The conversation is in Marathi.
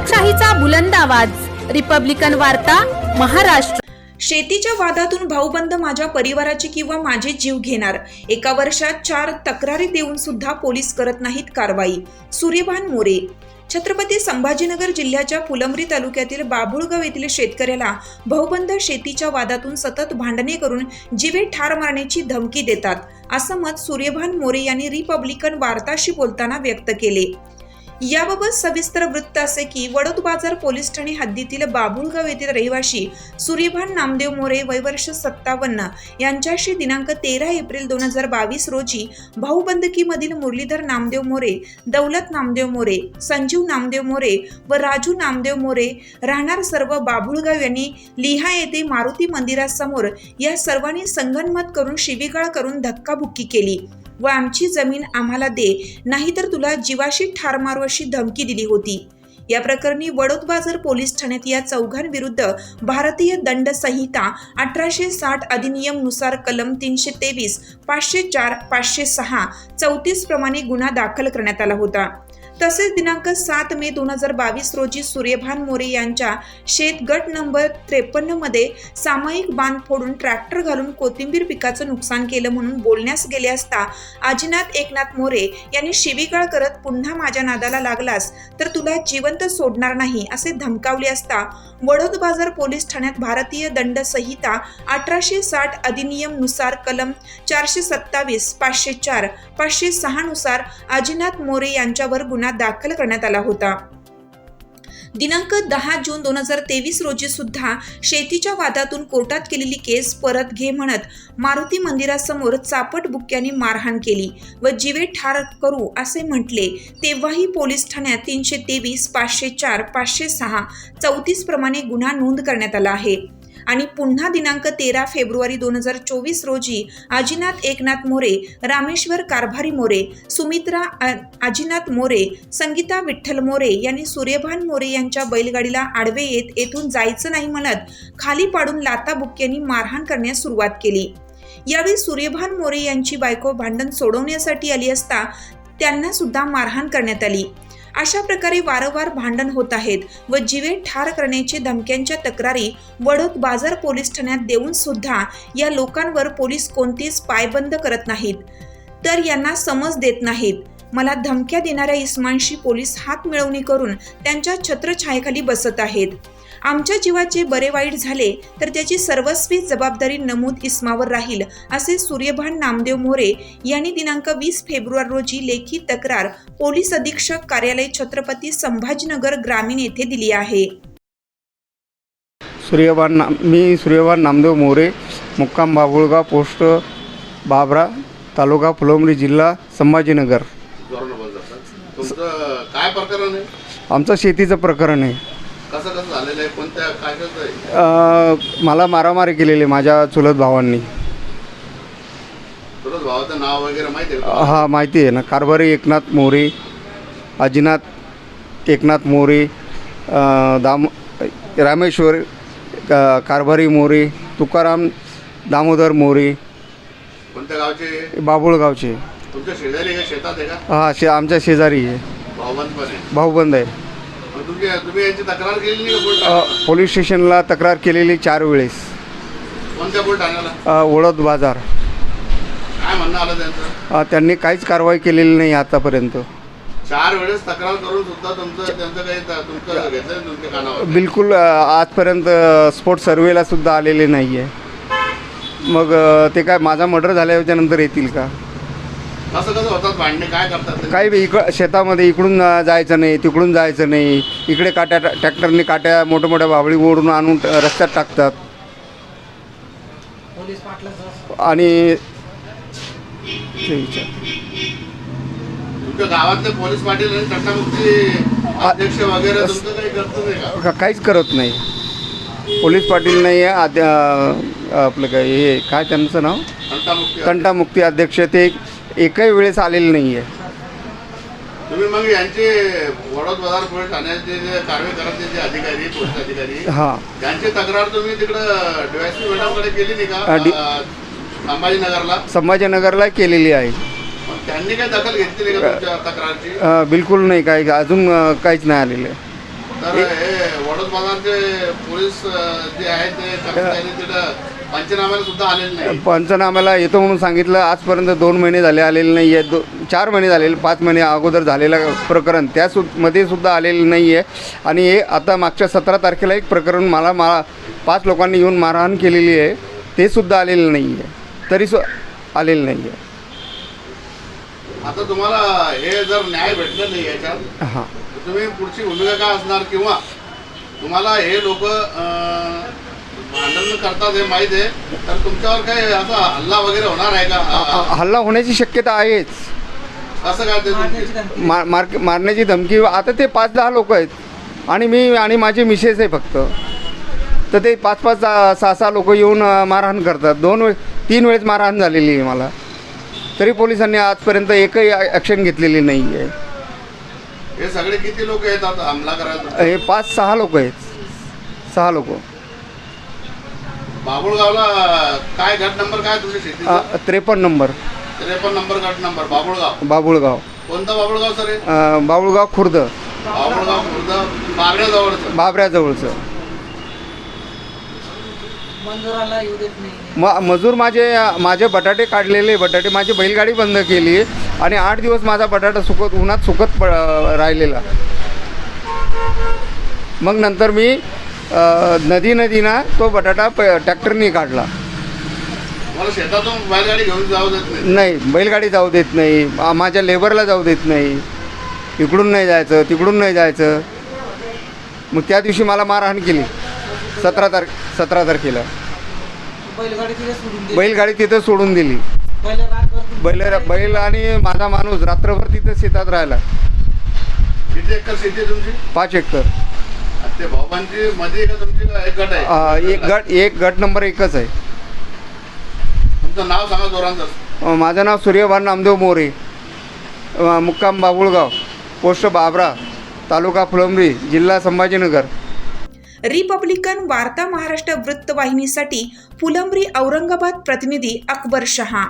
लोकशाहीचा बुलंद आवाज, रिपब्लिकन वार्ता, महाराष्ट्र। शेतीच्या वादातून भाऊबंद माझ्या परिवाराची किंवा माझे जीव घेणार। एका वर्षात 4 तक्रारी देऊन सुद्धा पोलीस करत नाहीत कारवाई। सूर्यभान मोरे। छत्रपती संभाजीनगर जिल्ह्याच्या फुलंब्री तालुक्यातील बाभुळगाव येथील शेतकऱ्याला भाऊबंद शेतीच्या वादातून सतत भांडणे करून जीवे ठार मारण्याची धमकी देतात, असं मत सूर्यभान मोरे यांनी रिपब्लिकन वार्ताशी बोलताना व्यक्त केले। याबाबत सविस्तर वृत्त असे की वडोद बाजार पोलीस ठाणे हद्दीतील बाभुळगाव येथील रहिवासी सूर्यभान नामदेव मोरे वय वर्ष 57 यांच्याशी दिनांक 13 एप्रिल 2022 रोजी भाऊबंदकीमधील मुरलीधर नामदेव मोरे, दौलत नामदेव मोरे, संजीव नामदेव मोरे व राजू नामदेव मोरे राहणार सर्व बाभुळगाव यांनी लिहा येथे मारुती मंदिरासमोर या सर्वांनी संगनमत करून शिवीगाळ करून धक्काबुक्की केली व आमची जमीन आम्हाला दे, नाहीतर तुला जीवाशी ठार मारू अशी धमकी दिली होती। या प्रकरणी वडोद बाजार पोलीस ठाण्यात या चौघांविरुद्ध भारतीय दंड संहिता 1860 अधिनियम नुसार कलम 323, 504, 506, 34 प्रमाणे गुन्हा दाखल करण्यात आला होता। तसेच दिनांक 7 मे 2022 रोजी सूर्यभान मोरे यांच्या शेत गट नंबर 53 मध्ये सामायिक बांध फोडून ट्रॅक्टर घालून कोथिंबीर पिकाचं नुकसान केलं म्हणून बोलण्यास गेले असता आजीनाथ एकनाथ मोरे यांनी शिवीगाळ करत पुन्हा माझ्या नादाला लागलास तर तुला जिवंत सोडणार नाही असे धमकावले असता वडोद बाजार पोलीस ठाण्यात भारतीय दंड संहिता 1860 अधिनियम नुसार कलम 427, 504, 506 नुसार आजीनाथ मोरे यांच्यावर गुन्हा दाखल करण्यात आला होता। दिनांक 10 जून 2023 रोजी सुद्धा शेतीच्या वादातून कोर्टात केलेली केस परत घे म्हणत मारुती मंदिरासमोर चापट बुक्क्यांनी मारहाण केली व जीवे ठार करू असे म्हटले, तेव्हाही पोलीस ठाण्यात 323, 504, 506, 34 प्रमाणे गुन्हा नोंद करण्यात आला आहे। आणि पुन्हा दिनांक 13 फेब्रुवारी 2024 रोजी आजीनाथ एकनाथ मोरे, रामेश्वर कारभारी मोरे, सुमित्रा आजीनाथ मोरे, संगीता विठ्ठल मोरे यांनी सूर्यभान मोरे यांच्या बैलगाडीला आडवे येत येथून जायचं नाही म्हणत खाली पाडून लाताबुक्क्यांनी मारहाण करण्यास सुरुवात केली। यावेळी सूर्यभान मोरे यांची बायको भांडण सोडवण्यासाठी आली असता त्यांना सुद्धा मारहाण करण्यात आली। अशा प्रकारे वारंवार भांडण होत आहेत व जीवे ठार करण्याची धमक्यांच्या तक्रारी वडोद बाजार पोलीस ठाण्यात देऊन सुद्धा या लोकांवर पोलीस कोणतीच पायबंद करत नाहीत, तर यांना समज देत नाहीत। मला धमक्या देणाऱ्या इस्मांशी पोलीस हात मिळवणी करून त्यांच्या छत्रछायेखाली बसत आहेत। आमच्या जीवाचे बरे वाईट झाले तर त्याची सर्वस्वी जबाबदारी नमूद इस्मावर राहील, असे सूर्यभान नामदेव मोरे यांनी दिनांक 20 फेब्रुवारी रोजी लेखी तक्रार पोलीस अधीक्षक कार्यालय छत्रपती संभाजीनगर ग्रामीण येथे दिली आहे। मी सूर्यभान नामदेव मोरे, मुक्काम बाभुळगाव, पोस्ट बाबरा, तालुका फुलंब्री, जिल्हा संभाजीनगर। तुमचं काय प्रकरण आहे? आमचं शेतीचं प्रकरण आहे। कसं झालेलं आहे? कोणत्या काय करतोय? मला मारामारी केलेली माझ्या चुलत भावांनी। चुलत भावाचं नाव वगैरे माहिती आहे? हा, माहिती आहे ना। कारभारी एकनाथ मोरे, आजीनाथ एकनाथ मोरे, रामेश्वर कारभारी मोरे, तुकाराम दामोदर मोरे। कोणत्या गावचे? बाभुळगावचे। तुमच्या शेजारी आहे? शेतात आहे का? हा, आमच्या शेजारी आहे। भाऊबंद पण आहे? भाऊबंद आहे। तुम्ही यांची तक्रार केली नाही? पोलीस स्टेशनला तक्रार केलेली 4 वेळेस। कोणत्या पोलीस ठाण्याला? वडोद बाजार। काय म्हणणं आलं त्यांचं? त्यांनी काहीच कारवाई केलेली नाही आतापर्यंत। 4 वेळेस तक्रार करून सुद्धा त्यांचं काही तुमचं घेतलं तुमच्या कानावर? बिलकुल आजपर्यंत स्पोर्ट सर्वेला सुद्धा आलेले नाही आहे। मग ते काय माझा मर्डर झाल्याच्या नंतर येतील का? कसं होतात भांडणे? काय करतात? काही शेतामध्ये इकडून जायचं नाही, तिकडून जायचं नाही, इकडे ट्रॅक्टरने काट्या मोठ्या बाबळी ओढून आणून रस्त्यात टाकतात। आणि तुमच्या गावातले पोलीस पाटील आणि तंटामुक्ती अध्यक्ष वगैरे तुमचं काही करत नाही का? काहीच करत नाही। पोलीस पाटील नाही आहे, आपलं हे काय त्यांचं नाव, तंटामुक्ती अध्यक्ष, ते एकही वेळेस आलेले नाही आहे। तुम्ही मग यांचे वडोद बाजार पोलीस ठाण्याचे जे कारवाई करत जे अधिकारी, पोलीस अधिकारी, त्यांची तक्रार तुम्ही तिकडं डीवायएसपी मॅडमकडे केली नाही का? संभाजीनगरला केलेली आहे। त्यांनी काय दखल घेतली का तुमच्या तक्रारची? बिलकुल नाही, काही अजून काहीच नाही आलेलं आहे। तर हे वडोद बाजारचे पोलीस जे आहेत ते कर्मचारी तिथं पंचनाम्याला सुद्धा आलेले नाही. पंचनाम्याला येतो म्हणून सांगितलं. आजपर्यंत 2 महिने झाले आलेले नाही आहे. 4 महिने झालेले, 5 महिने अगोदर झालेलं प्रकरण मध्ये सुद्धा आलेलं नाही आहे. आणि हे आता मागच्या 17 तारखेला एक प्रकरण मला 5 लोकांनी येऊन मारहाण केलेली आहे, ते सुद्धा आलेलं नाही आहे, तरी आलेलं नाही आहे. आता तुम्हाला हे जर न्याय भेटलं नाही याच्यात, हां, तर तुम्ही पुढची भूमिका काय असणार? किंवा तुम्हाला हे लोक भांडण करतात हे माहीत आहे, तर तुमच्यावर काही असा हल्ला वगैरे होणार आहे का? हल्ला होण्याची शक्यता आहेच. असं काय ते तुमची? मारण्याची धमकी. आता ते 5-10 लोक आहेत आणि मी आणि माझे मिसेस आहे फक्त, तर ते 5-5, 6-6 लोक येऊन मारहाण करतात. 3 वेळेस मारहाण झालेली आहे मला, तरी पोलिसांनी आजपर्यंत एकही ॲक्शन घेतलेली नाही आहे. हे सगळे किती लोक येतात हमला करायला? हे 5-6 लोक आहेत, 6 लोक. बाबुळगावला काय गट नंबर काय तुमच्या शेतीचा? 53 नंबर. 53 नंबर गट नंबर बाबुळगाव. बाबुळगाव. कोणता बाबुळगाव सर हे? बाबुळगाव खुर्द, बाबुळगाव खुर्द बाबऱ्याजवळचं. बाबऱ्याजवळचं. मंजुराला येऊ देत नाही. मजूर माझे बटाटे काढलेले, माझी बैलगाडी बंद केली आणि 8 दिवस माझा बटाटा उन्हात सुकत राहिलेला. मग नंतर मी नदीनं तो बटाटा ट्रॅक्टरनी काढला. मला शेतातून बैलगाडी घेऊन जाऊ देत नाही. नाही, बैलगाडी जाऊ देत नाही, माझ्या लेबरला जाऊ देत नाही. इकडून नाही जायचं, तिकडून नाही जायचं. मग त्या दिवशी मला मारहाण केली 17 तारखेला. बैलगाडी तिथं सोडून दिली. बैल आणि माझा माणूस रात्रभर तिथं शेतात राहिला. किती एकर शेती आहे तुमची? 5 एकर. आणि ते भाऊबांची मध्ये का तुमची का एक गट आहे? एक गट नंबर एकच आहे. तुमचं नाव सांगा जोरांचं. माझं नाव सूर्यभान नामदेव मोरे, मुक्काम बाबुळगाव, पोस्ट बाबरा, तालुका फुलंब्री, जिल्हा संभाजीनगर. रिपब्लिकन वार्ता महाराष्ट्र वृत्तवाहिनीसाठी फुलंब्री औरंगाबाद प्रतिनिधी अकबर शहा.